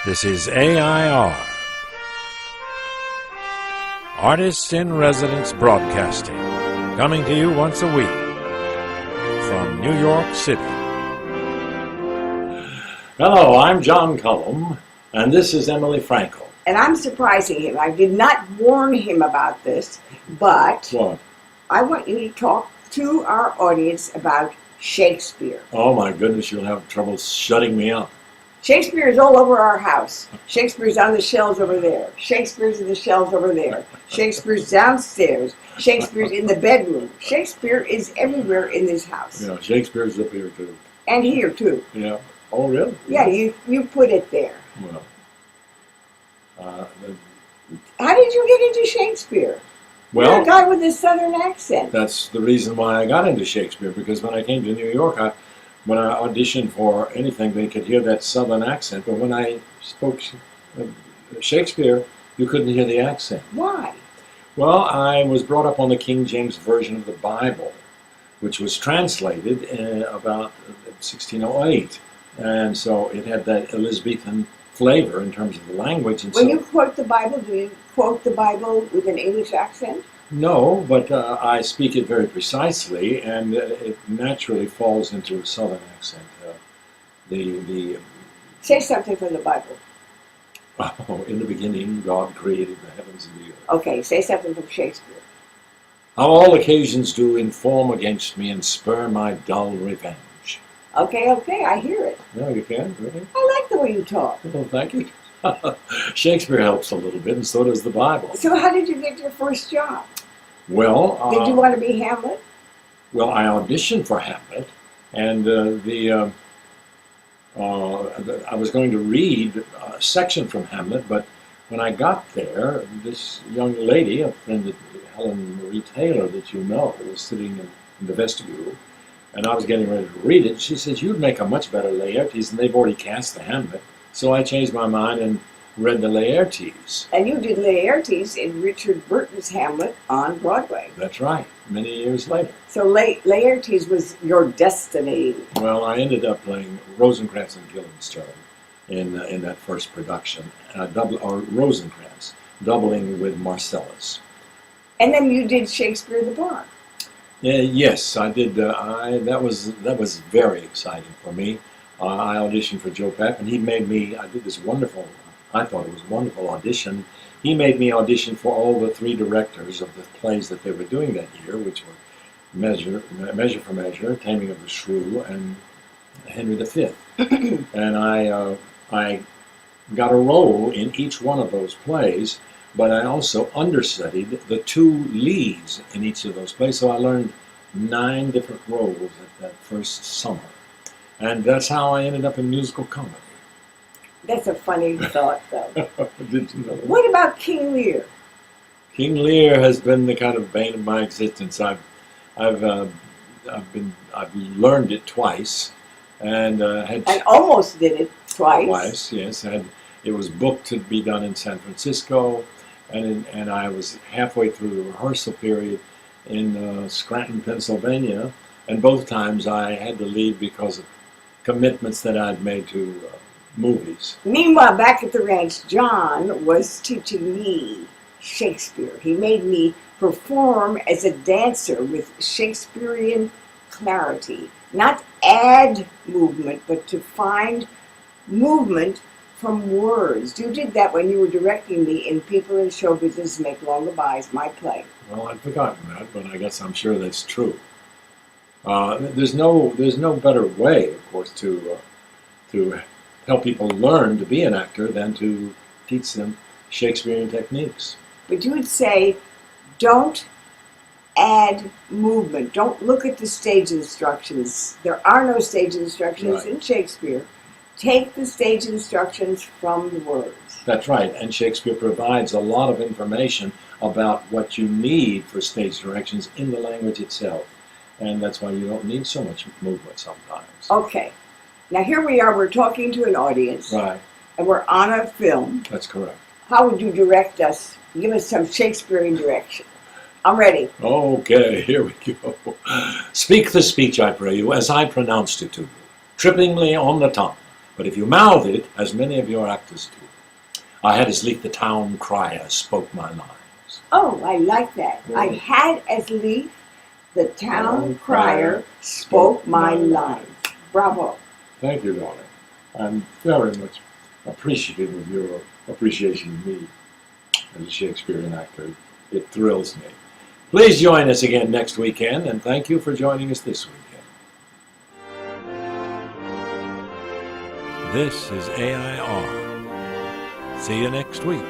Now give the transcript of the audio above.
This is AI.R. Artists in Residence Broadcasting, coming to you once a week from New York City. Hello, I'm John Cullum, and this is Emily Frankel. And I'm surprising him. I did not warn him about this, but What? I want you to talk to our audience about Shakespeare. Oh my goodness, you'll have trouble shutting me up. Shakespeare is all over our house. Shakespeare's on the shelves over there. Shakespeare's in the shelves over there. Shakespeare's downstairs. Shakespeare's in the bedroom. Shakespeare is everywhere in this house. Yeah, Shakespeare's up here too. And here too. Yeah. Oh, really? Yeah, you put it there. Well, How did you get into Shakespeare? You're well, a guy with a southern accent. that's the reason why I got into Shakespeare, because when I came to New York, when I auditioned for anything, they could hear that southern accent, but when I spoke Shakespeare, you couldn't hear the accent. Why? Well, I was brought up on the King James Version of the Bible, which was translated in about 1608, and so it had that Elizabethan flavor in terms of the language. And When you quote the Bible, do you quote the Bible with an English accent? No, but I speak it very precisely, and it naturally falls into a southern accent. Say something from the Bible. In the beginning, God created the heavens and the earth. Okay, say something from Shakespeare. How all occasions do inform against me and spur my dull revenge. Okay, I hear it. No, you can, really? I like the way you talk. Well, thank you. Shakespeare helps a little bit, and so does the Bible. So how did you get your first job? Well, Did you want to be Hamlet? well, I auditioned for Hamlet, and I was going to read a section from Hamlet, but when I got there, this young lady, a friend of Helen Marie Taylor that you know, was sitting in the vestibule, and I was getting ready to read it. She says, "You'd make a much better Laertes, and they've already cast the Hamlet." So I changed my mind and read the Laertes. And you did Laertes in Richard Burton's Hamlet on Broadway. That's right, many years later. So Laertes was your destiny. Well, I ended up playing Rosencrantz and Guildenstern in that first production, Rosencrantz, doubling with Marcellus. And then you did Shakespeare the Bar. Yes, I did. That was very exciting for me. I auditioned for Joe Papp, and he made me. I did this wonderful. I thought it was a wonderful audition. He made me audition for all the three directors of the plays that they were doing that year, which were Measure for Measure, Taming of the Shrew, and Henry V. And I got a role in each one of those plays, but I also understudied the two leads in each of those plays, so I learned 9 different roles at that first summer. And that's how I ended up in musical comedy. That's a funny thought, though. Did you know? What about King Lear? King Lear has been the kind of bane of my existence. I've learned it twice, and And almost did it twice. twice. Yes, and it was booked to be done in San Francisco, and I was halfway through the rehearsal period in Scranton, Pennsylvania, and both times I had to leave because of commitments that I'd made to movies. Meanwhile, back at the ranch, John was teaching me Shakespeare. He made me perform as a dancer with Shakespearean clarity. Not add movement, but to find movement from words. You did that when you were directing me in People in Show Business Make Long Goodbyes, my play. Well, I'd forgotten that, but I guess I'm sure that's true. There's no better way, of course, to help people learn to be an actor than to teach them Shakespearean techniques. But you would say, don't add movement. Don't look at the stage instructions. There are no stage instructions Right. in Shakespeare. Take the stage instructions from the words. That's right, and Shakespeare provides a lot of information about what you need for stage directions in the language itself. And that's why you don't need so much movement sometimes. Okay. Now here we are, we're talking to an audience. Right, And we're on a film. that's correct. How would you direct us? Give us some Shakespearean direction. I'm ready. Okay, here we go. Speak the speech, I pray you, as I pronounced it to you, trippingly on the tongue, But if you mouth it, as many of your actors do, I had as lief the town crier spoke my lines. Oh, I like that. Yeah. I had as lief the town crier spoke my lines. Bravo. Thank you, darling. I'm very much appreciative of your appreciation of me as a Shakespearean actor. It thrills me. Please join us again next weekend, and thank you for joining us this weekend. This is AI.R. See you next week.